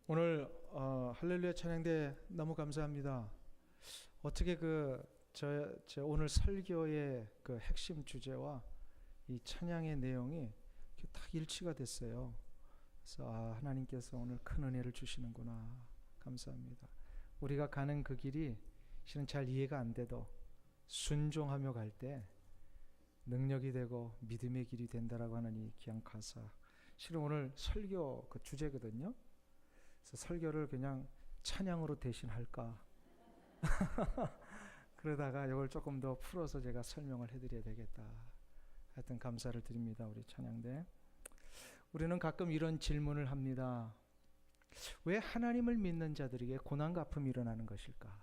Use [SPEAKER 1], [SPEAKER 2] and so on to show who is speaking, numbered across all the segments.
[SPEAKER 1] 오늘 할렐루야 찬양대 너무 감사합니다. 어떻게 저 오늘 설교의 그 핵심 주제와 이 찬양의 내용이 이렇게 딱 일치가 됐어요. 그래서 하나님께서 오늘 큰 은혜를 주시는구나. 감사합니다. 우리가 가는 그 길이 실은 잘 이해가 안 돼도 순종하며 갈 때 능력이 되고 믿음의 길이 된다라고 하는 이 귀한 가사. 실은 오늘 설교 그 주제거든요. 그래서 설교를 그냥 찬양으로 대신할까 그러다가 이걸 조금 더 풀어서 제가 설명을 해드려야 되겠다. 하여튼 감사를 드립니다. 우리 찬양대. 우리는 가끔 이런 질문을 합니다. 왜 하나님을 믿는 자들에게 고난과 아픔이 일어나는 것일까?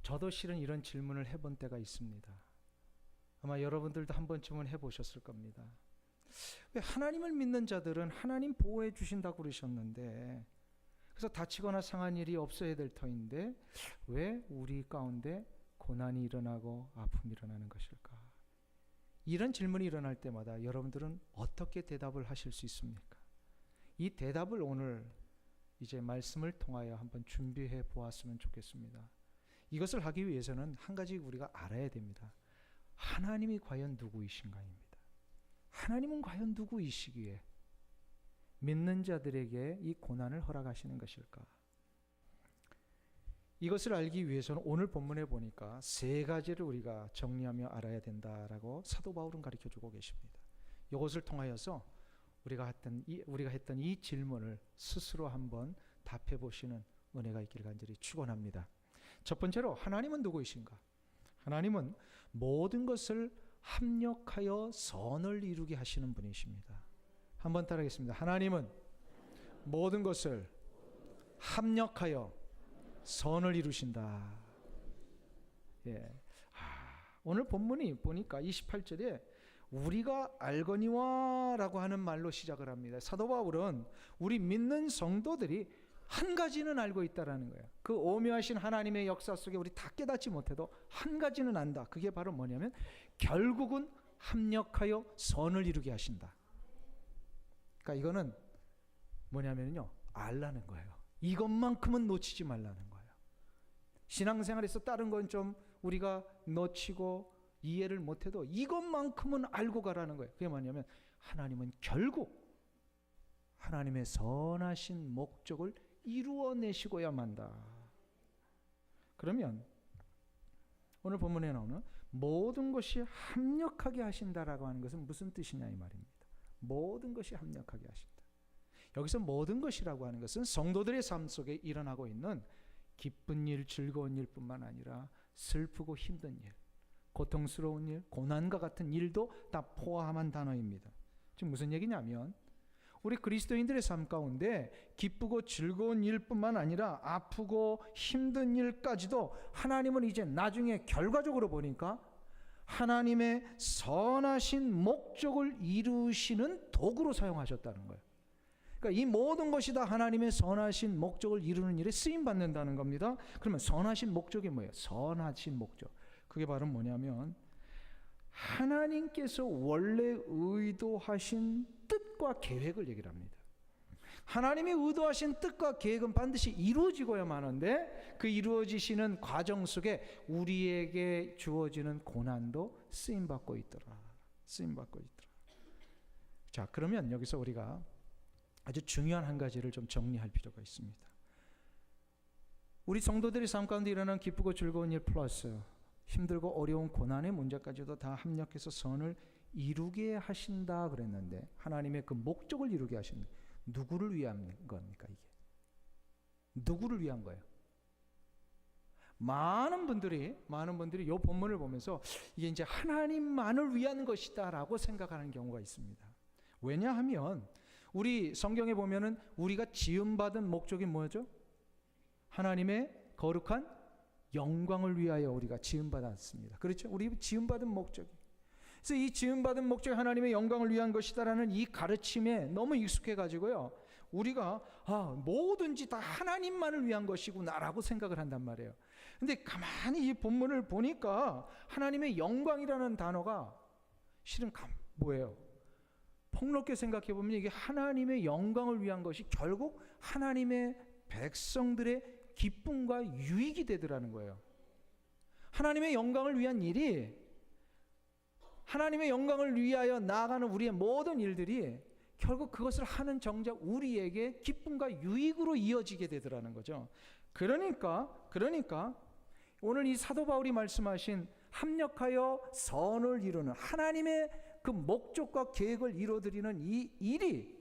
[SPEAKER 1] 저도 실은 이런 질문을 해본 때가 있습니다. 아마 여러분들도 한 번쯤은 해보셨을 겁니다. 왜 하나님을 믿는 자들은 하나님 보호해 주신다고 그러셨는데, 그래서 다치거나 상한 일이 없어야 될 터인데 왜 우리 가운데 고난이 일어나고 아픔이 일어나는 것일까? 이런 질문이 일어날 때마다 여러분들은 어떻게 대답을 하실 수 있습니까? 이 대답을 오늘 이제 말씀을 통하여 한번 준비해 보았으면 좋겠습니다. 이것을 하기 위해서는 한 가지 우리가 알아야 됩니다. 하나님이 과연 누구이신가입니다. 하나님은 과연 누구이시기에 믿는 자들에게 이 고난을 허락하시는 것일까? 이것을 알기 위해서는 오늘 본문에 보니까 세 가지를 우리가 정리하며 알아야 된다라고 사도 바울은 가르쳐주고 계십니다. 이것을 통하여서 우리가 했던 이 질문을 스스로 한번 답해 보시는 은혜가 있기를 간절히 축원합니다. 첫 번째로 하나님은 누구이신가? 하나님은 모든 것을 합력하여 선을 이루게 하시는 분이십니다. 한번 따라하겠습니다. 하나님은 모든 것을 합력하여 선을 이루신다. 예. 오늘 본문이 보니까 28절에 우리가 알거니와 라고 하는 말로 시작을 합니다. 사도 바울은 우리 믿는 성도들이 한 가지는 알고 있다라는 거예요. 그 오묘하신 하나님의 역사 속에 우리 다 깨닫지 못해도 한 가지는 안다. 그게 바로 뭐냐면 결국은 합력하여 선을 이루게 하신다. 그러니까 이거는 뭐냐면요, 알라는 거예요. 이것만큼은 놓치지 말라는 거예요. 신앙생활에서 다른 건 좀 우리가 놓치고 이해를 못해도 이것만큼은 알고 가라는 거예요. 그게 뭐냐면 하나님은 결국 하나님의 선하신 목적을 이루어내시고야 만다. 그러면 오늘 본문에 나오는 모든 것이 합력하게 하신다라고 하는 것은 무슨 뜻이냐 이 말입니다. 모든 것이 합력하게 하신다. 여기서 모든 것이라고 하는 것은 성도들의 삶 속에 일어나고 있는 기쁜 일, 즐거운 일뿐만 아니라 슬프고 힘든 일, 고통스러운 일, 고난과 같은 일도 다 포함한 단어입니다. 지금 무슨 얘기냐면 우리 그리스도인들의 삶 가운데 기쁘고 즐거운 일뿐만 아니라 아프고 힘든 일까지도 하나님은 이제 나중에 결과적으로 보니까 하나님의 선하신 목적을 이루시는 도구로 사용하셨다는 거예요. 그러니까 이 모든 것이 다 하나님의 선하신 목적을 이루는 일에 쓰임받는다는 겁니다. 그러면 선하신 목적이 뭐예요? 선하신 목적. 그게 바로 뭐냐면 하나님께서 원래 의도하신 뜻과 계획을 얘기를 합니다. 하나님이 의도하신 뜻과 계획은 반드시 이루어지고야만 하는데 그 이루어지시는 과정 속에 우리에게 주어지는 고난도 쓰임받고 있더라. 쓰임받고 있더라. 자, 그러면 여기서 우리가 아주 중요한 한 가지를 좀 정리할 필요가 있습니다. 우리 성도들의 삶 가운데 일어나는 기쁘고 즐거운 일 플러스 힘들고 어려운 고난의 문제까지도 다 합력해서 선을 이루게 하신다 그랬는데 하나님의 그 목적을 이루게 하신다. 누구를 위한 겁니까 이게? 누구를 위한 거예요? 많은 분들이 이 본문을 보면서 이게 이제 하나님만을 위한 것이다라고 생각하는 경우가 있습니다. 왜냐하면 우리 성경에 보면은 우리가 지음받은 목적이 뭐죠? 하나님의 거룩한 영광을 위하여 우리가 지음받았습니다. 그렇죠? 우리 지음받은 목적이. 그래서 이 지음받은 목적이 하나님의 영광을 위한 것이다라는 이 가르침에 너무 익숙해가지고요. 우리가 뭐든지 다 하나님만을 위한 것이구나라고 생각을 한단 말이에요. 근데 가만히 이 본문을 보니까 하나님의 영광이라는 단어가 실은 뭐예요? 폭넓게 생각해 보면 이게 하나님의 영광을 위한 것이 결국 하나님의 백성들의 기쁨과 유익이 되더라는 거예요. 하나님의 영광을 위한 일이, 하나님의 영광을 위하여 나아가는 우리의 모든 일들이 결국 그것을 하는 정작 우리에게 기쁨과 유익으로 이어지게 되더라는 거죠. 그러니까 오늘 이 사도 바울이 말씀하신 합력하여 선을 이루는 하나님의 그 목적과 계획을 이루어드리는 이 일이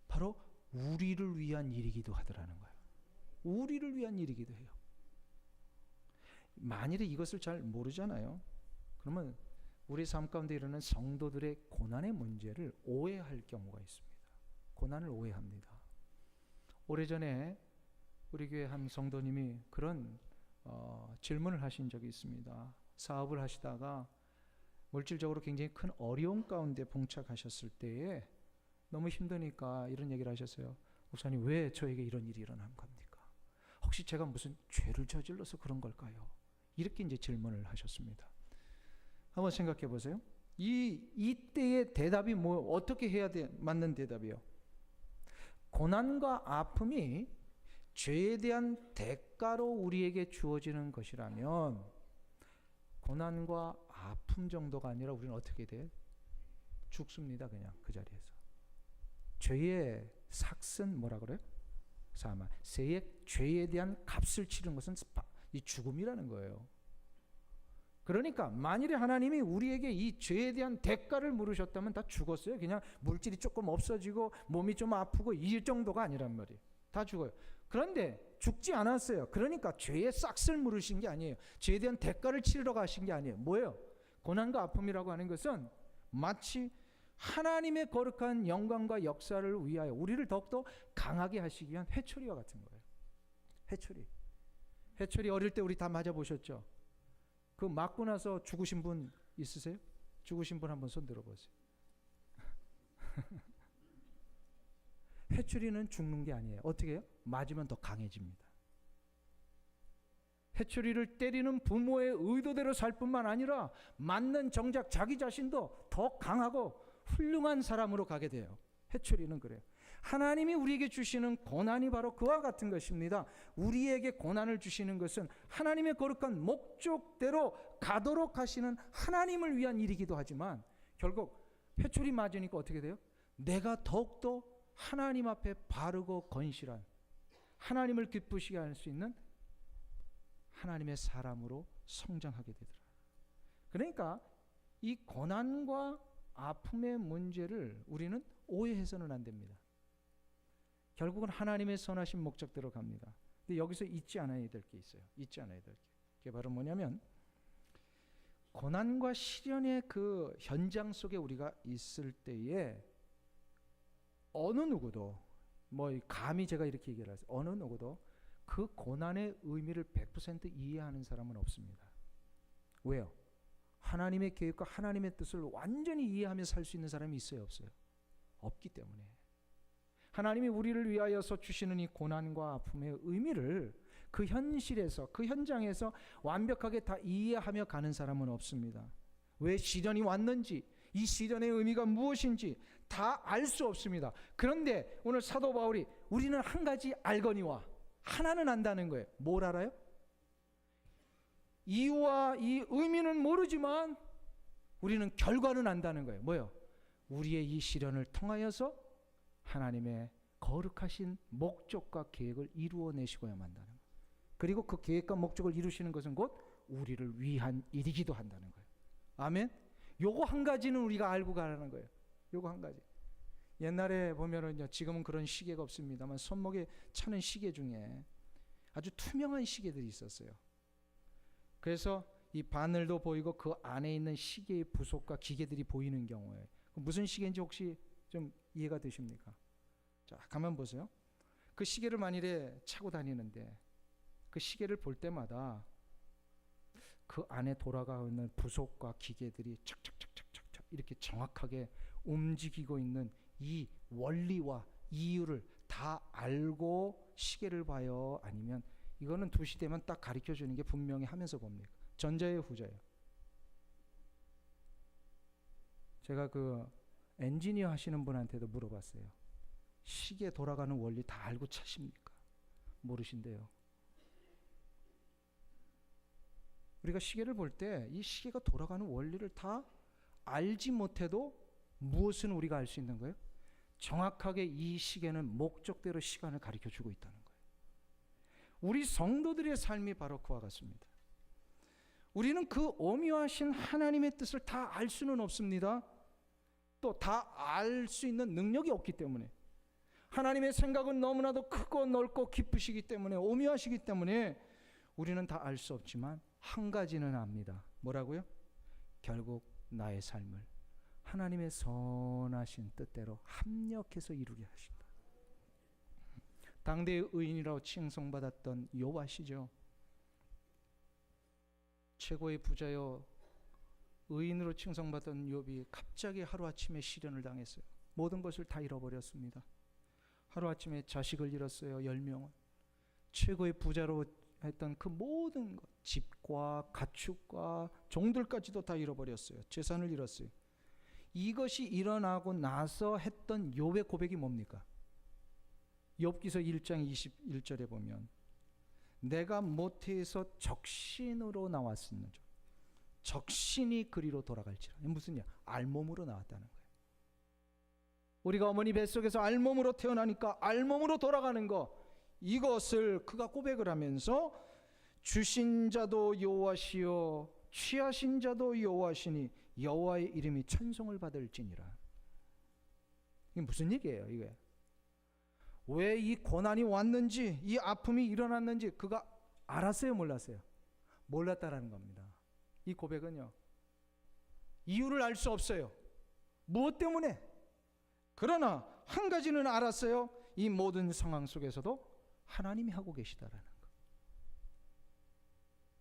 [SPEAKER 1] 바로 우리를 위한 일이기도 하더라는 거예요. 우리를 위한 일이기도 해요. 만일에 이것을 잘 모르잖아요. 그러면 우리 삶 가운데 일어나는 성도들의 고난의 문제를 오해할 경우가 있습니다. 고난을 오해합니다. 오래전에 우리 교회 한 성도님이 그런 질문을 하신 적이 있습니다. 사업을 하시다가 물질적으로 굉장히 큰 어려움 가운데 봉착하셨을 때에 너무 힘드니까 이런 얘기를 하셨어요. 목사님, 왜 저에게 이런 일이 일어난 겁니까? 혹시 제가 무슨 죄를 저질러서 그런 걸까요? 이렇게 이제 질문을 하셨습니다. 한번 생각해 보세요. 이때의 대답이 어떻게 해야 맞는 대답이요? 고난과 아픔이 죄에 대한 대가로 우리에게 주어지는 것이라면 고난과 아픔 정도가 아니라 우리는 어떻게 돼? 죽습니다. 그냥 그 자리에서. 죄의 삭은 뭐라 그래요? 사마. 죄에 대한 값을 치르는 것은 이 죽음이라는 거예요. 그러니까 만일에 하나님이 우리에게 이 죄에 대한 대가를 물으셨다면 다 죽었어요. 그냥 물질이 조금 없어지고 몸이 좀 아프고 이 정도가 아니란 말이에요. 다 죽어요. 그런데 죽지 않았어요. 그러니까 죄의 싹을 물으신 게 아니에요. 죄에 대한 대가를 치르러 가신 게 아니에요. 뭐예요? 고난과 아픔이라고 하는 것은 마치 하나님의 거룩한 영광과 역사를 위하여 우리를 더욱더 강하게 하시기 위한 회초리와 같은 거예요. 회초리 어릴 때 우리 다 맞아보셨죠? 그 맞고 나서 죽으신 분 있으세요? 죽으신 분 한번 손 들어보세요. 회초리는 죽는 게 아니에요. 어떻게 해요? 맞으면 더 강해집니다. 회초리를 때리는 부모의 의도대로 살 뿐만 아니라 맞는 정작 자기 자신도 더 강하고 훌륭한 사람으로 가게 돼요. 회초리는 그래요. 하나님이 우리에게 주시는 고난이 바로 그와 같은 것입니다. 우리에게 고난을 주시는 것은 하나님의 거룩한 목적대로 가도록 하시는 하나님을 위한 일이기도 하지만 결국 회초리 맞으니까 어떻게 돼요? 내가 더욱더 하나님 앞에 바르고 건실한 하나님을 기쁘시게 할 수 있는 하나님의 사람으로 성장하게 되더라. 그러니까 이 고난과 아픔의 문제를 우리는 오해해서는 안 됩니다. 결국은 하나님의 선하신 목적대로 갑니다. 근데 여기서 잊지 않아야 될 게 있어요. 잊지 않아야 될 게. 그게 바로 뭐냐면 고난과 시련의 그 현장 속에 우리가 있을 때에 어느 누구도 감히 제가 이렇게 얘기를 하세요. 어느 누구도 그 고난의 의미를 100% 이해하는 사람은 없습니다. 왜요? 하나님의 계획과 하나님의 뜻을 완전히 이해하며 살 수 있는 사람이 있어요, 없어요? 없기 때문에. 하나님이 우리를 위하여서 주시는 이 고난과 아픔의 의미를 그 현실에서, 그 현장에서 완벽하게 다 이해하며 가는 사람은 없습니다. 왜 시련이 왔는지, 이 시련의 의미가 무엇인지 다 알 수 없습니다. 그런데 오늘 사도 바울이 우리는 한 가지 알거니와 하나는 안다는 거예요. 뭘 알아요? 이유와 이 의미는 모르지만 우리는 결과는 안다는 거예요. 뭐요? 우리의 이 시련을 통하여서 하나님의 거룩하신 목적과 계획을 이루어내시고야만 한다는 거예요. 그리고 그 계획과 목적을 이루시는 것은 곧 우리를 위한 일이기도 한다는 거예요. 아멘? 요거 한 가지는 우리가 알고 가라는 거예요. 요거 한 가지. 옛날에 보면은요, 지금은 그런 시계가 없습니다만 손목에 차는 시계 중에 아주 투명한 시계들이 있었어요. 그래서 이 바늘도 보이고 그 안에 있는 시계의 부속과 기계들이 보이는 경우에 무슨 시계인지 혹시 좀 이해가 되십니까? 자, 가만 보세요. 그 시계를 만일에 차고 다니는데 그 시계를 볼 때마다 그 안에 돌아가는 부속과 기계들이 착착착착착 이렇게 정확하게 움직이고 있는 이 원리와 이유를 다 알고 시계를 봐요? 아니면 이거는 2시 되면 딱 가르쳐 주는 게 분명히 하면서 봅니까? 전자예요, 후자예요? 제가 그 엔지니어 하시는 분한테도 물어봤어요. 시계 돌아가는 원리 다 알고 차십니까? 모르신대요. 우리가 시계를 볼 때 이 시계가 돌아가는 원리를 다 알지 못해도 무엇은 우리가 알 수 있는 거예요? 정확하게 이 시계는 목적대로 시간을 가르쳐 주고 있다는 거예요. 우리 성도들의 삶이 바로 그와 같습니다. 우리는 그 오묘하신 하나님의 뜻을 다 알 수는 없습니다. 또 다 알 수 있는 능력이 없기 때문에, 하나님의 생각은 너무나도 크고 넓고 깊으시기 때문에, 오묘하시기 때문에 우리는 다 알 수 없지만 한 가지는 압니다. 뭐라고요? 결국 나의 삶을 하나님의 선하신 뜻대로 합력해서 이루게 하신다. 당대의 의인이라고 칭송받았던 욥 아시죠? 최고의 부자요 의인으로 칭송받던 욥이 갑자기 하루아침에 시련을 당했어요. 모든 것을 다 잃어버렸습니다. 하루아침에 자식을 잃었어요. 10명을. 최고의 부자로 했던 그 모든 것, 집과 가축과 종들까지도 다 잃어버렸어요. 재산을 잃었어요. 이것이 일어나고 나서 했던 욥의 고백이 뭡니까? 욥기서 1장 21절에 보면 내가 모태에서 적신으로 나왔었는지 적신이 그리로 돌아갈지라. 무슨 일? 알몸으로 나왔다는 거예요. 우리가 어머니 뱃속에서 알몸으로 태어나니까 알몸으로 돌아가는 거, 이것을 그가 고백을 하면서 주신 자도 여호와시요 취하신 자도 여호와시니 여호와의 이름이 찬송을 받을지니라. 이게 무슨 얘기예요? 이게 왜 이 고난이 왔는지, 이 아픔이 일어났는지 그가 알았어요, 몰랐어요? 몰랐다라는 겁니다. 이 고백은요, 이유를 알 수 없어요. 무엇 때문에? 그러나 한 가지는 알았어요. 이 모든 상황 속에서도 하나님이 하고 계시다라는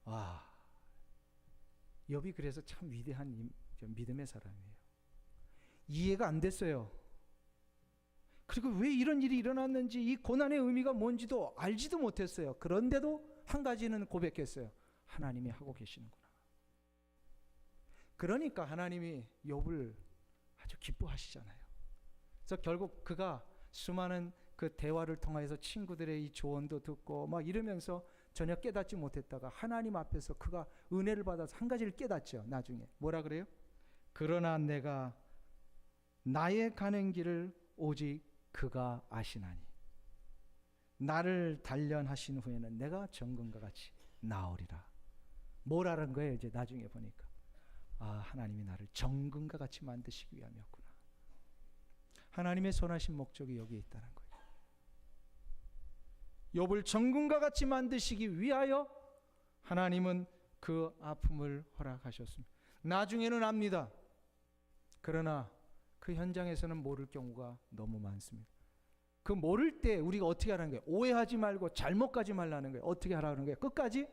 [SPEAKER 1] 거. 와, 욥이 그래서 참 위대한 믿음의 사람이에요. 이해가 안 됐어요. 그리고 왜 이런 일이 일어났는지, 이 고난의 의미가 뭔지도 알지도 못했어요. 그런데도 한 가지는 고백했어요. 하나님이 하고 계시는구나. 그러니까 하나님이 욥을 아주 기뻐하시잖아요. 그래서 결국 그가 수많은 그 대화를 통해서 친구들의 이 조언도 듣고 막 이러면서 전혀 깨닫지 못했다가 하나님 앞에서 그가 은혜를 받아서 한 가지를 깨닫죠. 나중에 뭐라 그래요? 그러나 내가 나의 가는 길을 오직 그가 아시나니 나를 단련하신 후에는 내가 정금과 같이 나으리라. 뭐라는 거예요? 이제 나중에 보니까 하나님이 나를 정금과 같이 만드시기 위함이었구나. 하나님의 선하신 목적이 여기에 있다는 거예요. 욥을 정금과 같이 만드시기 위하여 하나님은 그 아픔을 허락하셨습니다. 나중에는 압니다. 그러나 그 현장에서는 모를 경우가 너무 많습니다. 그 모를 때 우리가 어떻게 하라는 거예요? 오해하지 말고 잘못 가지 말라는 거예요. 어떻게 하라는 거예요? 끝까지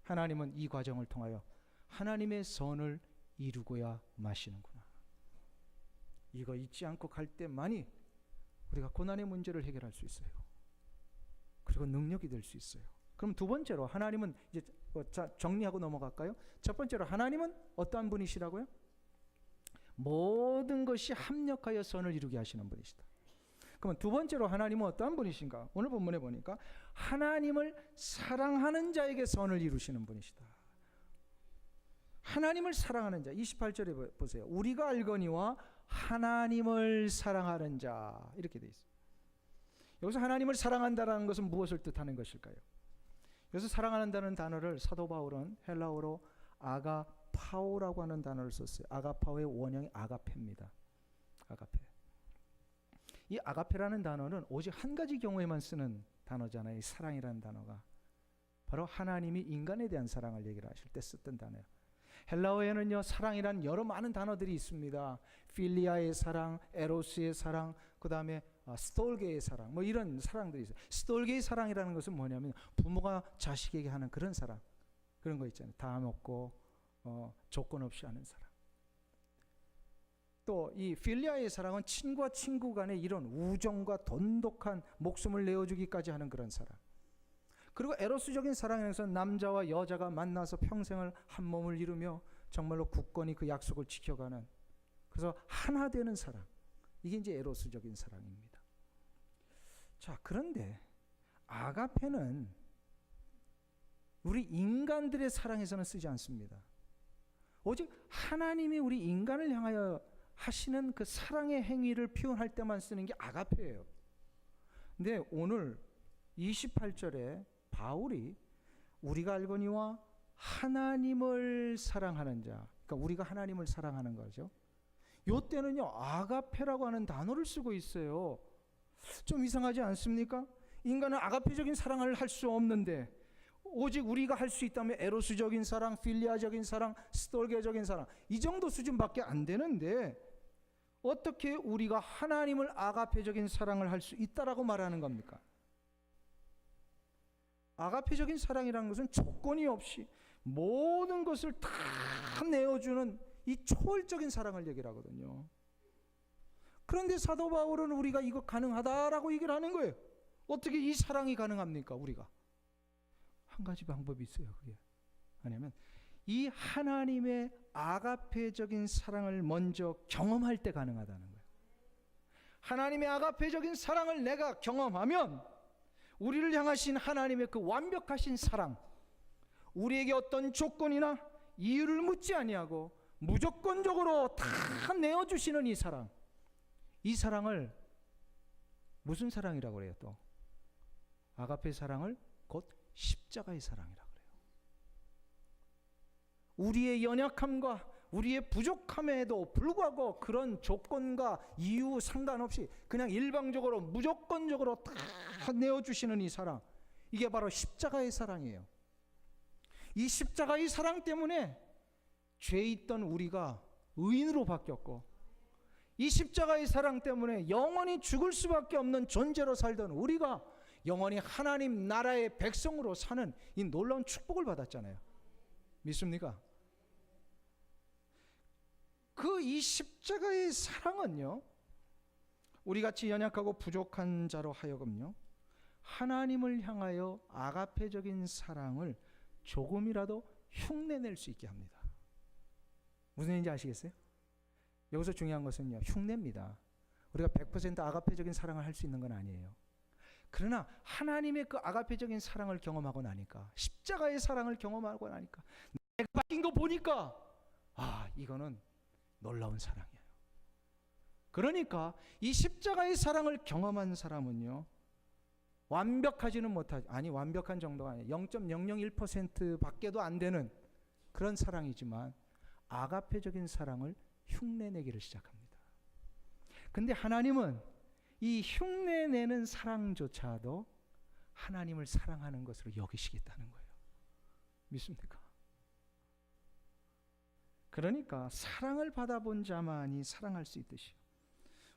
[SPEAKER 1] 하나님은 이 과정을 통하여 하나님의 선을 이루고야 마시는구나. 이거 잊지 않고 갈 때만이 우리가 고난의 문제를 해결할 수 있어요. 그리고 능력이 될 수 있어요. 그럼 두 번째로 하나님은 이제 정리하고 넘어갈까요? 첫 번째로 하나님은 어떠한 분이시라고요? 모든 것이 합력하여 선을 이루게 하시는 분이시다. 그러면 두 번째로 하나님은 어떠한 분이신가? 오늘 본문에 보니까 하나님을 사랑하는 자에게 선을 이루시는 분이시다. 하나님을 사랑하는 자, 28절에 보세요. 우리가 알거니와 하나님을 사랑하는 자, 이렇게 돼 있어요. 여기서 하나님을 사랑한다라는 것은 무엇을 뜻하는 것일까요? 여기서 사랑한다는 단어를 사도 바울은 헬라어로 아가파오라고 하는 단어를 썼어요. 아가파오의 원형이 아가페입니다. 아가페. 이 아가페라는 단어는 오직 한 가지 경우에만 쓰는 단어잖아요. 이 사랑이라는 단어가 바로 하나님이 인간에 대한 사랑을 얘기를 하실 때 썼던 단어예요. 헬라어에는요, 사랑이라는 여러 많은 단어들이 있습니다. 필리아의 사랑, 에로스의 사랑, 그 다음에 스톨게의 사랑, 뭐 이런 사랑들이 있어요. 스톨게의 사랑이라는 것은 뭐냐면 부모가 자식에게 하는 그런 사랑, 그런 거 있잖아요. 다음 없고 조건 없이 하는 사랑. 또 이 필리아의 사랑은 친구와 친구 간의 이런 우정과 돈독한 목숨을 내어주기까지 하는 그런 사랑. 그리고 에로스적인 사랑에서 남자와 여자가 만나서 평생을 한 몸을 이루며 정말로 굳건히 그 약속을 지켜가는, 그래서 하나 되는 사랑. 이게 이제 에로스적인 사랑입니다. 자, 그런데 아가페는 우리 인간들의 사랑에서는 쓰지 않습니다. 오직 하나님이 우리 인간을 향하여 하시는 그 사랑의 행위를 표현할 때만 쓰는 게 아가페예요. 근데 오늘 28절에 바울이 우리가 알거니와 하나님을 사랑하는 자, 그러니까 우리가 하나님을 사랑하는 거죠. 요때는요 아가페라고 하는 단어를 쓰고 있어요. 좀 이상하지 않습니까? 인간은 아가페적인 사랑을 할 수 없는데 오직 우리가 할 수 있다면 에로스적인 사랑, 필리아적인 사랑, 스톨게적인 사랑, 이 정도 수준밖에 안 되는데 어떻게 우리가 하나님을 아가페적인 사랑을 할 수 있다라고 말하는 겁니까? 아가페적인 사랑이라는 것은 조건이 없이 모든 것을 다 내어주는 이 초월적인 사랑을 얘기하거든요. 그런데 사도 바울은 우리가 이거 가능하다라고 얘기를 하는 거예요. 어떻게 이 사랑이 가능합니까? 우리가 한 가지 방법이 있어요. 그게 뭐냐면 이 하나님의 아가페적인 사랑을 먼저 경험할 때 가능하다는 거예요. 하나님의 아가페적인 사랑을 내가 경험하면 우리를 향하신 하나님의 그 완벽하신 사랑, 우리에게 어떤 조건이나 이유를 묻지 아니하고 무조건적으로 다 내어주시는 이 사랑, 이 사랑을 무슨 사랑이라고 그래요? 또 아가페 사랑을 곧 십자가의 사랑이라고 그래요. 우리의 연약함과 우리의 부족함에도 불구하고 그런 조건과 이유 상관없이 그냥 일방적으로 무조건적으로 다 내어주시는 이 사랑, 이게 바로 십자가의 사랑이에요. 이 십자가의 사랑 때문에 죄 있던 우리가 의인으로 바뀌었고, 이 십자가의 사랑 때문에 영원히 죽을 수밖에 없는 존재로 살던 우리가 영원히 하나님 나라의 백성으로 사는 이 놀라운 축복을 받았잖아요. 믿습니까? 그 이 십자가의 사랑은요, 우리같이 연약하고 부족한 자로 하여금요, 하나님을 향하여 아가페적인 사랑을 조금이라도 흉내낼 수 있게 합니다. 무슨 얘기인지 아시겠어요? 여기서 중요한 것은요, 흉내입니다. 우리가 100% 아가페적인 사랑을 할 수 있는 건 아니에요. 그러나 하나님의 그 아가페적인 사랑을 경험하고 나니까, 십자가의 사랑을 경험하고 나니까 내가 바뀐 거 보니까 이거는 놀라운 사랑이에요. 그러니까 이 십자가의 사랑을 경험한 사람은요, 완벽하지는 못하지, 아니 완벽한 정도가 아니에요. 0.001% 밖에도 안 되는 그런 사랑이지만 아가페적인 사랑을 흉내내기를 시작합니다. 근데 하나님은 이 흉내내는 사랑조차도 하나님을 사랑하는 것으로 여기시겠다는 거예요. 믿습니까? 그러니까 사랑을 받아본 자만이 사랑할 수 있듯이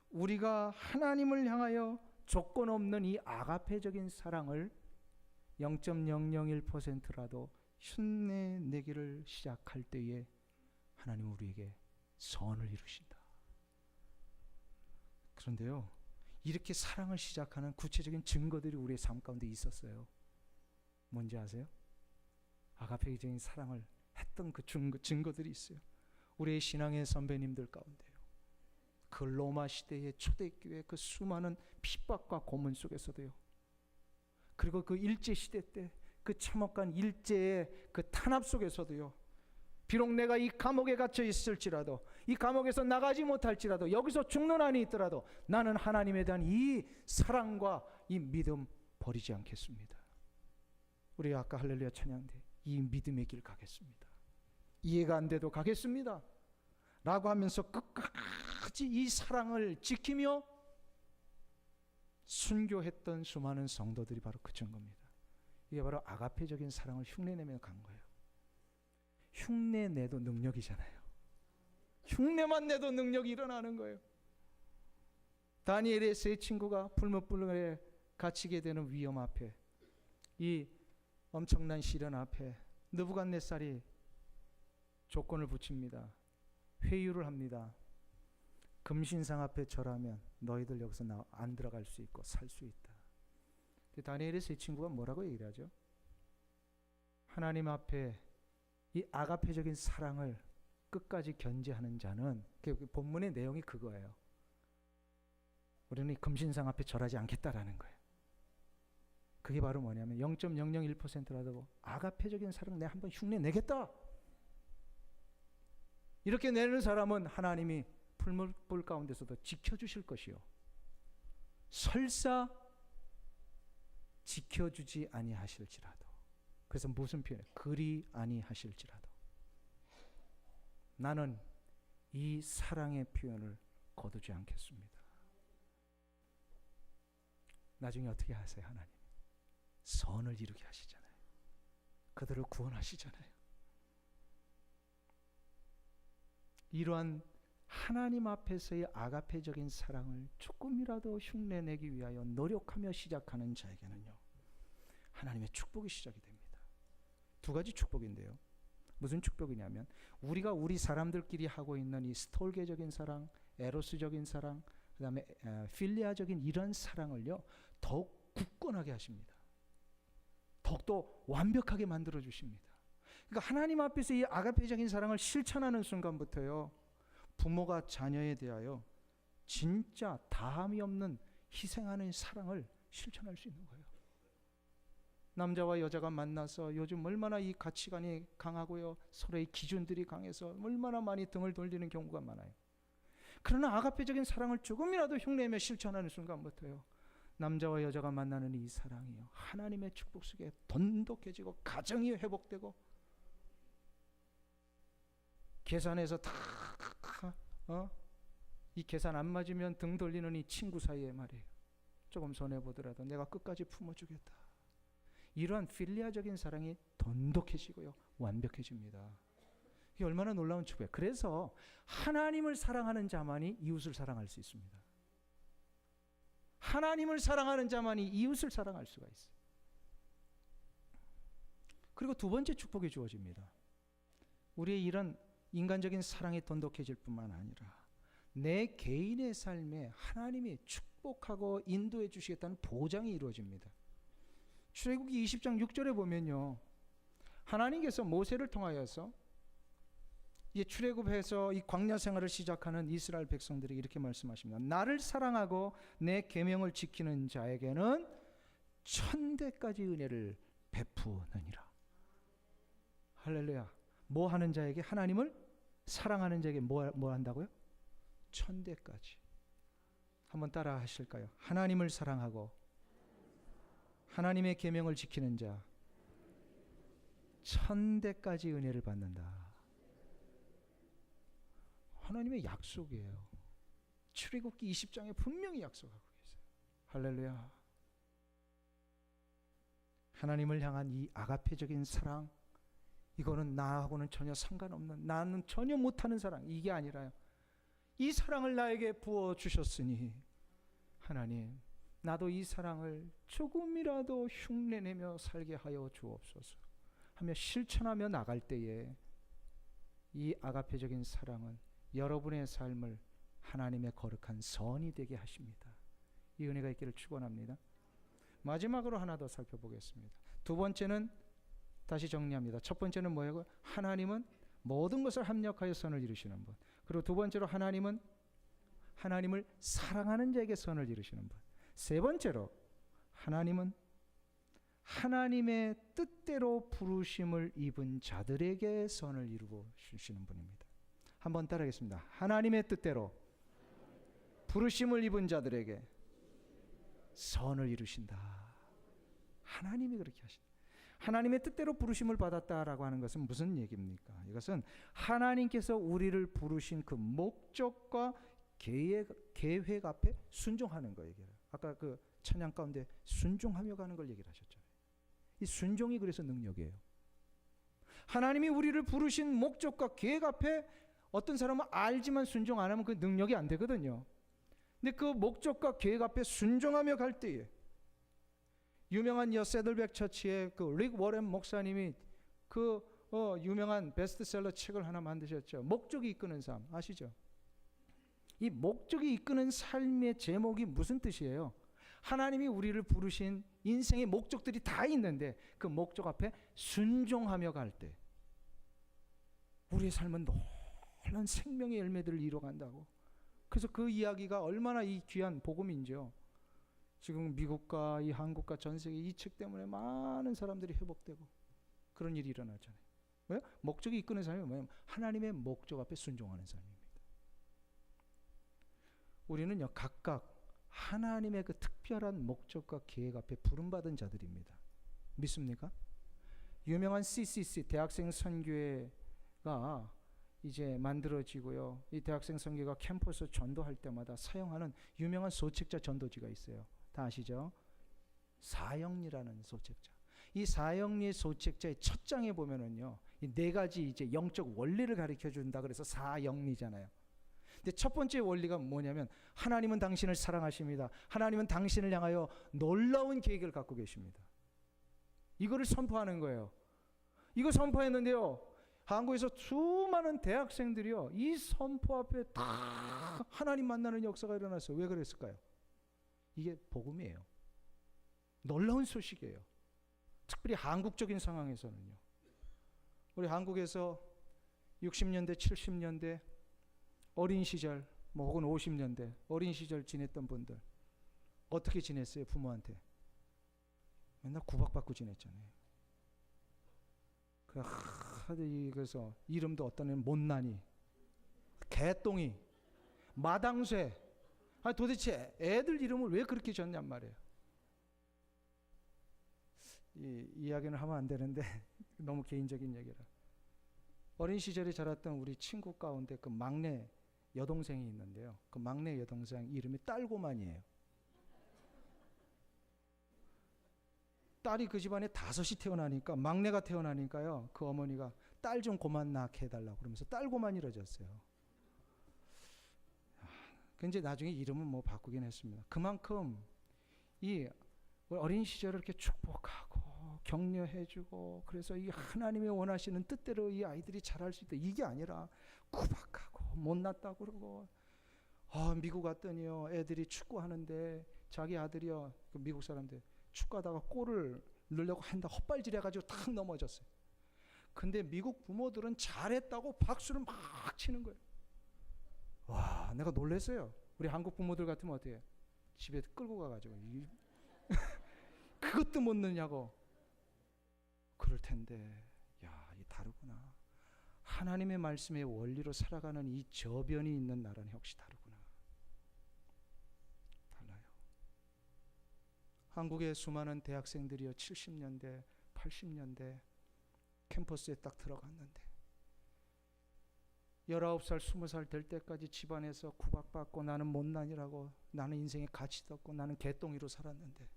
[SPEAKER 1] 우리가 하나님을 향하여 조건 없는 이 아가페적인 사랑을 0.001%라도 흉내내기를 시작할 때에 하나님은 우리에게 선을 이루신다. 그런데요, 이렇게 사랑을 시작하는 구체적인 증거들이 우리의 삶 가운데 있었어요. 뭔지 아세요? 아가페적인 사랑을 했던 그 증거들이 있어요. 우리의 신앙의 선배님들 가운데요, 그 로마 시대의 초대교회 그 수많은 핍박과 고문 속에서도요, 그리고 그 일제 시대 때 그 참혹한 일제의 그 탄압 속에서도요, 비록 내가 이 감옥에 갇혀 있을지라도, 이 감옥에서 나가지 못할지라도, 여기서 죽는 한이 있더라도 나는 하나님에 대한 이 사랑과 이 믿음 버리지 않겠습니다. 우리 아까 할렐루야 찬양대 이 믿음의 길 가겠습니다. 이해가 안 돼도 가겠습니다 라고 하면서 끝까지 이 사랑을 지키며 순교했던 수많은 성도들이 바로 그 증거입니다. 이게 바로 아가페적인 사랑을 흉내내며 간 거예요. 흉내내도 능력이잖아요. 흉내만 내도 능력이 일어나는 거예요. 다니엘의 세 친구가 풀무불에 갇히게 되는 위험 앞에, 이 엄청난 시련 앞에 느부갓네살이 조건을 붙입니다. 회유를 합니다. 금신상 앞에 절하면 너희들 여기서 안 들어갈 수 있고 살 수 있다. 다니엘의 세 친구가 뭐라고 얘기를 하죠? 하나님 앞에 이 아가페적인 사랑을 끝까지 견지하는 자는, 본문의 내용이 그거예요. 우리는 이 금신상 앞에 절하지 않겠다라는 거예요. 그게 바로 뭐냐면 0.001%라도 아가페적인 사랑 내가 한번 흉내 내겠다. 이렇게 내는 사람은 하나님이 풀무불 가운데서도 지켜주실 것이요. 설사 지켜주지 아니하실지라도. 그래서 무슨 표현이에요? 그리 아니하실지라도. 나는 이 사랑의 표현을 거두지 않겠습니다. 나중에 어떻게 하세요? 하나님 선을 이루게 하시잖아요. 그들을 구원하시잖아요. 이러한 하나님 앞에서의 아가페적인 사랑을 조금이라도 흉내내기 위하여 노력하며 시작하는 자에게는요, 하나님의 축복이 시작이 됩니다. 두 가지 축복인데요. 무슨 축복이냐면 우리가 우리 사람들끼리 하고 있는 이 스톨게적인 사랑, 에로스적인 사랑, 그 다음에 필리아적인 이런 사랑을요 더욱 굳건하게 하십니다. 더욱더 완벽하게 만들어 주십니다. 그러니까 하나님 앞에서 이 아가페적인 사랑을 실천하는 순간부터요, 부모가 자녀에 대하여 진짜 다함이 없는 희생하는 사랑을 실천할 수 있는 거예요. 남자와 여자가 만나서 요즘 얼마나 이 가치관이 강하고요, 서로의 기준들이 강해서 얼마나 많이 등을 돌리는 경우가 많아요. 그러나 아가페적인 사랑을 조금이라도 흉내내며 실천하는 순간부터요, 남자와 여자가 만나는 이 사랑이요, 하나님의 축복 속에 돈독해지고 가정이 회복되고, 계산해서 이 계산 안 맞으면 등 돌리는 이 친구 사이에 말이에요, 조금 손해보더라도 내가 끝까지 품어주겠다. 이러한 필리아적인 사랑이 돈독해지고요, 완벽해집니다. 이게 얼마나 놀라운 축복이에요. 그래서 하나님을 사랑하는 자만이 이웃을 사랑할 수 있습니다. 하나님을 사랑하는 자만이 이웃을 사랑할 수가 있어요. 그리고 두 번째 축복이 주어집니다. 우리의 이런 인간적인 사랑이 돈독해질 뿐만 아니라 내 개인의 삶에 하나님이 축복하고 인도해 주시겠다는 보장이 이루어집니다. 출애굽기 20장 6절에 보면요, 하나님께서 모세를 통하여서 이 출애굽해서 이 광야 생활을 시작하는 이스라엘 백성들에게 이렇게 말씀하십니다. 나를 사랑하고 내 계명을 지키는 자에게는 1000대까지 은혜를 베푸느니라. 할렐루야. 뭐 하는 자에게? 하나님을 사랑하는 자에게 뭐 한다고요? 1000대까지. 한번 따라 하실까요? 하나님을 사랑하고 하나님의 계명을 지키는 자 1000대까지 은혜를 받는다. 하나님의 약속이에요. 출애굽기 20장에 분명히 약속하고 계세요. 할렐루야. 하나님을 향한 이 아가페적인 사랑, 이거는 나하고는 전혀 상관없는, 나는 전혀 못하는 사랑, 이게 아니라요, 이 사랑을 나에게 부어주셨으니 하나님, 나도 이 사랑을 조금이라도 흉내내며 살게 하여 주옵소서 하며 실천하며 나갈 때에 이 아가페적인 사랑은 여러분의 삶을 하나님의 거룩한 선이 되게 하십니다. 이 은혜가 있기를 축원합니다. 마지막으로 하나 더 살펴보겠습니다. 두 번째는 다시 정리합니다. 첫 번째는 뭐예요? 하나님은 모든 것을 합력하여 선을 이루시는 분. 그리고 두 번째로 하나님은 하나님을 사랑하는 자에게 선을 이루시는 분. 세 번째로 하나님은 하나님의 뜻대로 부르심을 입은 자들에게 선을 이루고 주시는 분입니다. 한번 따라하겠습니다. 하나님의 뜻대로 부르심을 입은 자들에게 선을 이루신다. 하나님이 그렇게 하신다. 하나님의 뜻대로 부르심을 받았다라고 하는 것은 무슨 얘기입니까? 이것은 하나님께서 우리를 부르신 그 목적과 계획 앞에 순종하는 거 얘기해요. 아까 그 찬양 가운데 순종하며 가는 걸 얘기를 하셨잖아요. 이 순종이 그래서 능력이에요. 하나님이 우리를 부르신 목적과 계획 앞에 어떤 사람은 알지만 순종 안 하면 그 능력이 안 되거든요. 근데 그 목적과 계획 앞에 순종하며 갈 때에 유명한 여세들백 처치의 그 릭 워렌 목사님이 그 유명한 베스트셀러 책을 하나 만드셨죠. 목적이 이끄는 삶 아시죠? 이 목적이 이끄는 삶의 제목이 무슨 뜻이에요? 하나님이 우리를 부르신 인생의 목적들이 다 있는데 그 목적 앞에 순종하며 갈 때 우리의 삶은 놀라운 생명의 열매들을 이뤄간다고 그래서 그 이야기가 얼마나 이 귀한 복음인지요. 지금 미국과 이 한국과 전 세계 이 책 때문에 많은 사람들이 회복되고 그런 일이 일어나잖아요. 왜요? 목적이 이끄는 삶이 뭐냐면 하나님의 목적 앞에 순종하는 삶입니다. 우리는요 각각 하나님의 그 특별한 목적과 계획 앞에 부름받은 자들입니다. 믿습니까? 유명한 CCC 대학생 선교회가 이제 만들어지고요. 이 대학생 선교회가 캠퍼스 전도할 때마다 사용하는 유명한 소책자 전도지가 있어요. 다 아시죠? 사형리라는 소책자. 이 사형리 소책자의 첫 장에 보면은요, 이 네 가지 이제 영적 원리를 가르쳐 준다 그래서 사형리잖아요. 근데 첫 번째 원리가 뭐냐면 하나님은 당신을 사랑하십니다. 하나님은 당신을 향하여 놀라운 계획을 갖고 계십니다. 이거를 선포하는 거예요. 이거 선포했는데요, 한국에서 수많은 대학생들이요 이 선포 앞에 다 하나님 만나는 역사가 일어났어요. 왜 그랬을까요? 이게 복음이에요. 놀라운 소식이에요. 특별히 한국적인 상황에서는요. 우리 한국에서 60년대 70년대 어린 시절 뭐 혹은 50년대 어린 시절 지냈던 분들 어떻게 지냈어요? 부모한테 맨날 구박받고 지냈잖아요. 그래서 이름도 어떤 애는 못난이, 개똥이, 마당쇠. 도대체 애들 이름을 왜 그렇게 졌냔 말이에요. 이 이야기는 하면 안 되는데 너무 개인적인 얘기라. 어린 시절에 자랐던 우리 친구 가운데 그 막내 여동생이 있는데요. 그 막내 여동생 이름이 딸고만이에요. 딸이 그 집안에 5이 태어나니까 막내가 태어나니까요. 그 어머니가 딸 좀 고만 낳게 해달라고 그러면서 딸고만이라 졌어요. 근데 나중에 이름은 뭐 바꾸긴 했습니다. 그만큼 이 어린 시절을 이렇게 축복하고 격려해주고 그래서 이 하나님의 원하시는 뜻대로 이 아이들이 자랄 수 있다. 이게 아니라 구박하고 못났다고 그러고 미국 왔더니요 애들이 축구하는데 자기 아들이요 그 미국 사람들 축구하다가 골을 넣으려고 한다 헛발질 해가지고 탁 넘어졌어요. 근데 미국 부모들은 잘했다고 박수를 막 치는 거예요. 와 내가 놀랐어요. 우리 한국 부모들 같으면 어때요? 집에 끌고 가가지고 그것도 못 넣냐고 그럴 텐데 야, 이 다르구나. 하나님의 말씀의 원리로 살아가는 이 저변이 있는 나라는 역시 다르구나. 달라요. 한국의 수많은 대학생들이요 70년대 80년대 캠퍼스에 딱 들어갔는데 19살 20살 될 때까지 집안에서 구박받고 나는 못난이라고 나는 인생에 가치도 없고 나는 개똥이로 살았는데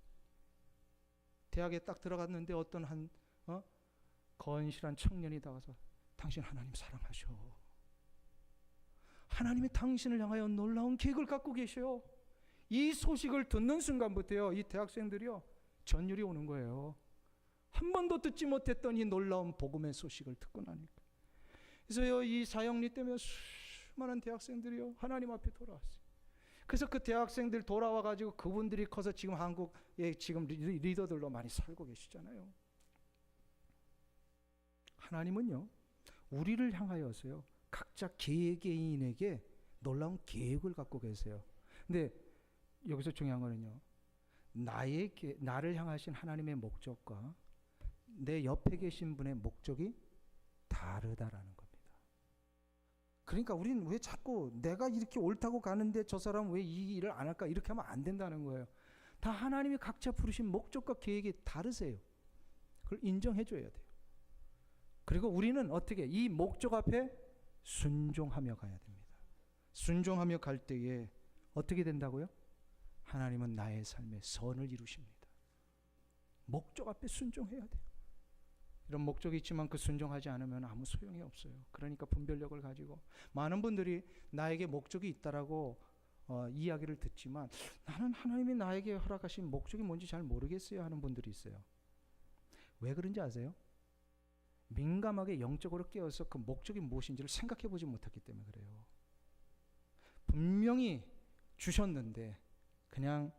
[SPEAKER 1] 대학에 딱 들어갔는데 어떤 한 건실한 청년이 나와서 당신 하나님 사랑하셔. 하나님이 당신을 향하여 놀라운 계획을 갖고 계셔요. 이 소식을 듣는 순간부터요 이 대학생들이요 전율이 오는 거예요. 한 번도 듣지 못했던 이 놀라운 복음의 소식을 듣고 나니까. 그래서요 이 사형리 때문에 수많은 대학생들이요 하나님 앞에 돌아왔어요. 그래서 그 대학생들 돌아와가지고 그분들이 커서 지금 한국의 지금 리더들로 많이 살고 계시잖아요. 하나님은요 우리를 향하여서요 각자 개개인에게 놀라운 계획을 갖고 계세요. 근데 여기서 중요한 거는요 나를 향하신 하나님의 목적과 내 옆에 계신 분의 목적이 다르다라는 겁니다. 그러니까 우리는 왜 자꾸 내가 이렇게 옳다고 가는데 저 사람은 왜 이 일을 안 할까 이렇게 하면 안 된다는 거예요. 다 하나님이 각자 부르신 목적과 계획이 다르세요. 그걸 인정해 줘야 돼요. 그리고 우리는 어떻게 이 목적 앞에 순종하며 가야 됩니다. 순종하며 갈 때에 어떻게 된다고요? 하나님은 나의 삶에 선을 이루십니다. 목적 앞에 순종해야 돼요. 이런 목적이 있지만 그 순종하지 않으면 아무 소용이 없어요. 그러니까 분별력을 가지고 많은 분들이 나에게 목적이 있다라고 이야기를 듣지만 나는 하나님이 나에게 허락하신 목적이 뭔지 잘 모르겠어요 하는 분들이 있어요. 왜 그런지 아세요? 민감하게 영적으로 깨어서 그 목적이 무엇인지를 생각해 보지 못했기 때문에 그래요. 분명히 주셨는데 그냥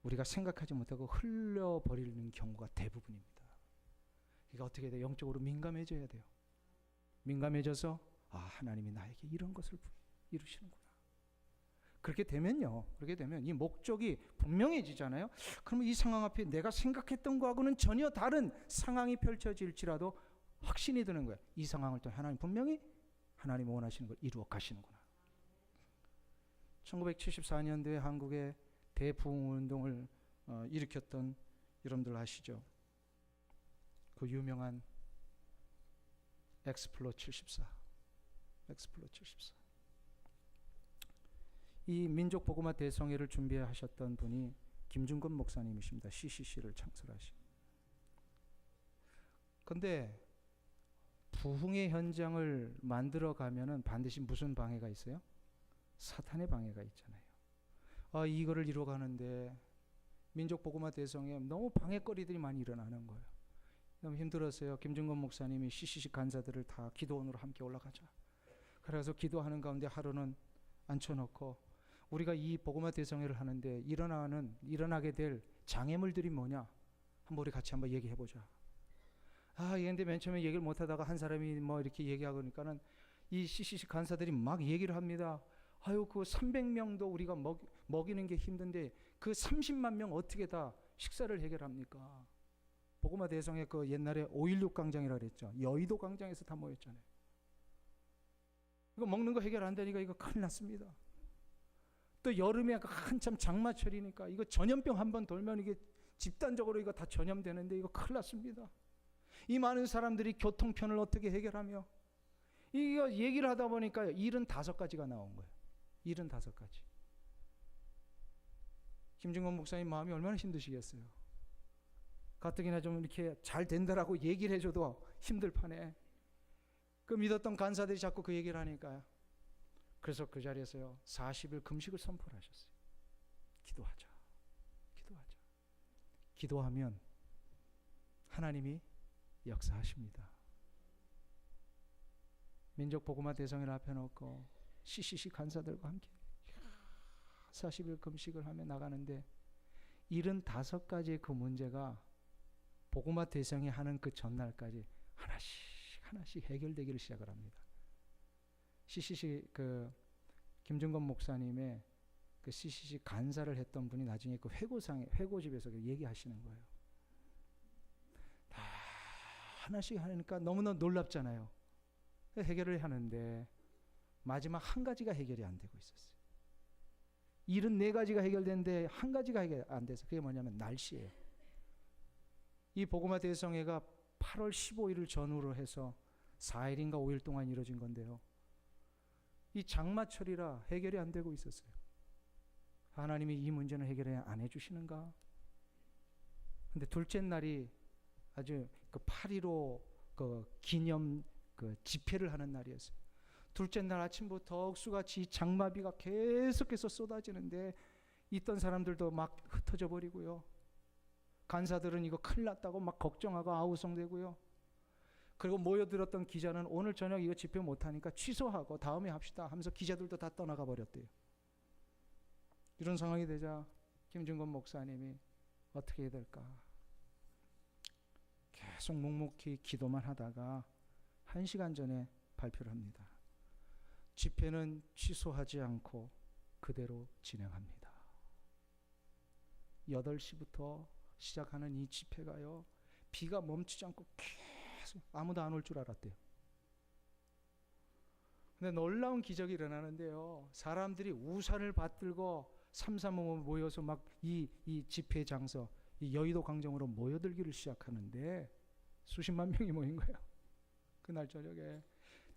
[SPEAKER 1] 우리가 생각하지 못하고 흘려버리는 경우가 대부분입니다. 그러니까 어떻게 돼요? 영적으로 민감해져야 돼요. 민감해져서 하나님이 나에게 이런 것을 이루시는구나. 그렇게 되면 이 목적이 분명해지잖아요. 그러면 이 상황 앞에 내가 생각했던 거하고는 전혀 다른 상황이 펼쳐질지라도 확신이 드는 거예요. 이 상황을 또 하나님 분명히 하나님 원하시는 걸 이루어 가시는구나. 1974년도에 한국의 대부흥운동을 일으켰던 여러분들 아시죠? 그 유명한 엑스플로 74. 이 민족 복음화 대성회를 준비하셨던 분이 김중건 목사님이십니다. CCC를 창설하신. 근데 부흥의 현장을 만들어 가면은 반드시 무슨 방해가 있어요? 사탄의 방해가 있잖아요. 이거를 이루어 가는데 민족 복음화 대성회 너무 방해거리들이 많이 일어나는 거예요. 너무 힘들었어요. 김중건 목사님이 CCC 간사들을 다 기도원으로 함께 올라가자. 그래서 기도하는 가운데 하루는 앉혀놓고 우리가 이 복음화 대성회를 하는데 일어나게 될 장애물들이 뭐냐? 우리 같이 한번 얘기해보자. 근데 맨 처음에 얘기를 못하다가 한 사람이 뭐 이렇게 얘기하고 그러니까는 이 CCC 간사들이 막 얘기를 합니다. 그 300명도 우리가 먹이는 게 힘든데 그 30만 명 어떻게 다 식사를 해결합니까? 복음화 대성회 그 옛날에 5.16 광장이라 그랬죠. 여의도 광장에서 다 모였잖아요. 이거 먹는 거 해결 안 되니까 이거 큰일 났습니다. 또 여름에 한참 장마철이니까 이거 전염병 한번 돌면 이게 집단적으로 이거 다 전염되는데 이거 큰일 났습니다. 이 많은 사람들이 교통편을 어떻게 해결하며 이거 얘기를 하다 보니까 75가지가 나온 거예요. 75가지. 김중건 목사님 마음이 얼마나 힘드시겠어요. 가뜩이나 좀 이렇게 잘 된다라고 얘기를 해줘도 힘들 판에 그 믿었던 간사들이 자꾸 그 얘기를 하니까요. 그래서 그 자리에서요 40일 금식을 선포를 하셨어요. 기도하자. 기도하면 하나님이 역사하십니다. 민족 복음화 대성회를 앞에 놓고 CCC 간사들과 함께 40일 금식을 하며 나가는데 75가지의 그 문제가 복음화 대성회 하는 그 전날까지 하나씩 해결되기를 시작을 합니다. CCC 그 김중건 목사님의 그 CCC 간사를 했던 분이 나중에 그 회고집에서 얘기하시는 거예요. 다 하나씩 하니까 너무나 놀랍잖아요. 해결을 하는데 마지막 한 가지가 해결이 안 되고 있었어요. 74가지가 해결되는데 한 가지가 해결 안 돼서 그게 뭐냐면 날씨예요. 이 복음화 대성회가 8월 15일을 전후로 해서 4일인가 5일 동안 이루어진 건데요. 이 장마철이라 해결이 안 되고 있었어요. 하나님이 이 문제는 해결 안 해주시는가? 근데 둘째 날이 아주 그 8.15 그 기념 그 집회를 하는 날이었어요. 둘째 날 아침부터 억수같이 장마비가 계속해서 쏟아지는데 있던 사람들도 막 흩어져 버리고요. 간사들은 이거 큰일 났다고 막 걱정하고 아우성되고요. 그리고 모여들었던 기자는 오늘 저녁 이거 집회 못하니까 취소하고 다음에 합시다 하면서 기자들도 다 떠나가 버렸대요. 이런 상황이 되자 김중건 목사님이 어떻게 해야 될까? 계속 묵묵히 기도만 하다가 1시간 전에 발표를 합니다. 집회는 취소하지 않고 그대로 진행합니다. 8시부터 시작하는 이 집회가요. 비가 멈추지 않고 계속 아무도 안 올 줄 알았대요. 근데 놀라운 기적이 일어나는데요. 사람들이 우산을 받들고 삼삼오오 모여서 막 이 집회 장소, 이 여의도 광장으로 모여들기를 시작하는데 수십만 명이 모인 거예요. 그날 저녁에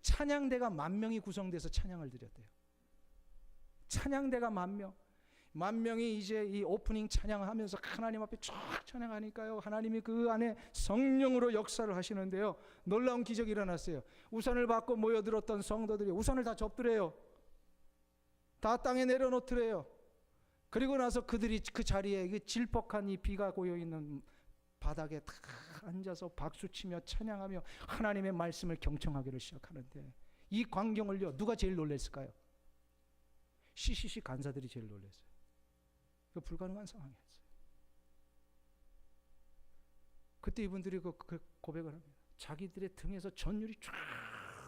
[SPEAKER 1] 찬양대가 10,000명이 구성돼서 찬양을 드렸대요. 찬양대가 10,000명. 10,000명이 이제 이 오프닝 찬양하면서 하나님 앞에 쫙 찬양하니까요. 하나님이 그 안에 성령으로 역사를 하시는데요. 놀라운 기적이 일어났어요. 우산을 받고 모여들었던 성도들이 우산을 다 접더래요. 다 땅에 내려놓더래요. 그리고 나서 그들이 그 자리에 그 질퍽한 이 비가 고여있는 바닥에 다 앉아서 박수치며 찬양하며 하나님의 말씀을 경청하기를 시작하는데 이 광경을요. 누가 제일 놀랐을까요? CCC 간사들이 제일 놀랐어요. 그 불가능한 상황이었어요. 그때 이분들이 그 고백을 합니다. 자기들의 등에서 전율이 쫙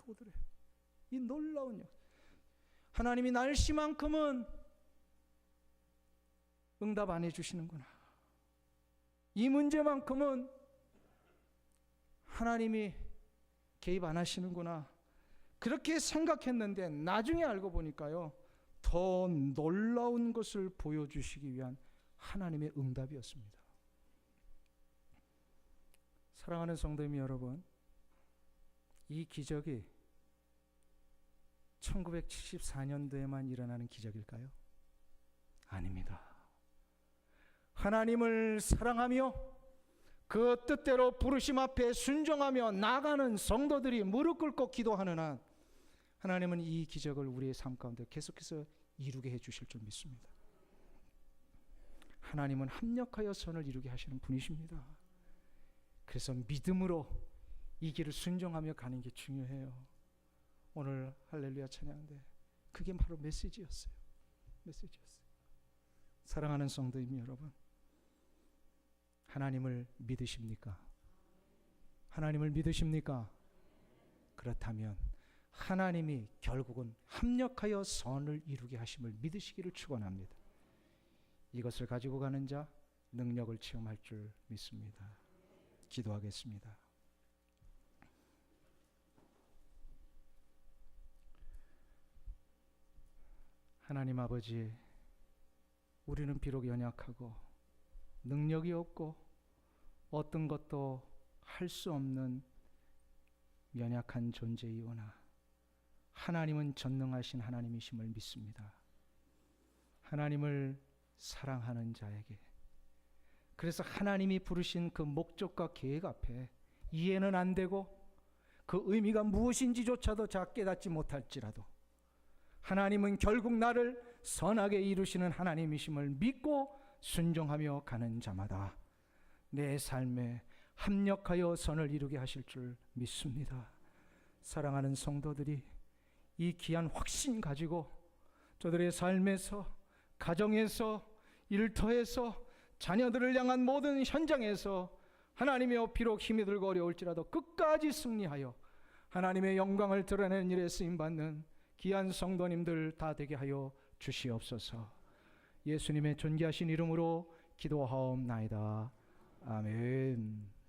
[SPEAKER 1] 오더래요. 이 놀라운 역사. 하나님이 날씨만큼은 응답 안 해주시는구나. 이 문제만큼은 하나님이 개입 안 하시는구나. 그렇게 생각했는데 나중에 알고 보니까요, 더 놀라운 것을 보여주시기 위한 하나님의 응답이었습니다. 사랑하는 성도님 여러분, 이 기적이 1974년도에만 일어나는 기적일까요? 아닙니다. 하나님을 사랑하며 그 뜻대로 부르심 앞에 순종하며 나가는 성도들이 무릎 꿇고 기도하는 한 하나님은 이 기적을 우리의 삶 가운데 계속해서 이루게 해주실 줄 믿습니다. 하나님은 합력하여 선을 이루게 하시는 분이십니다. 그래서 믿음으로 이 길을 순종하며 가는 게 중요해요. 오늘 할렐루야 찬양인데 그게 바로 메시지였어요. 사랑하는 성도님 여러분, 하나님을 믿으십니까? 하나님을 믿으십니까? 그렇다면 하나님이 결국은 합력하여 선을 이루게 하심을 믿으시기를 축원합니다. 이것을 가지고 가는 자 능력을 체험할 줄 믿습니다. 기도하겠습니다. 하나님 아버지, 우리는 비록 연약하고 능력이 없고 어떤 것도 할 수 없는 연약한 존재이오나 하나님은 전능하신 하나님이심을 믿습니다. 하나님을 사랑하는 자에게, 그래서 하나님이 부르신 그 목적과 계획 앞에 이해는 안 되고 그 의미가 무엇인지조차도 잘 깨닫지 못할지라도 하나님은 결국 나를 선하게 이루시는 하나님이심을 믿고 순종하며 가는 자마다 내 삶에 합력하여 선을 이루게 하실 줄 믿습니다. 사랑하는 성도들이 이 귀한 확신 가지고 저들의 삶에서, 가정에서, 일터에서, 자녀들을 향한 모든 현장에서 하나님이여 비록 힘이 들고 어려울지라도 끝까지 승리하여 하나님의 영광을 드러내는 일에 쓰임받는 귀한 성도님들 다 되게 하여 주시옵소서. 예수님의 존귀하신 이름으로 기도하옵나이다. 아멘.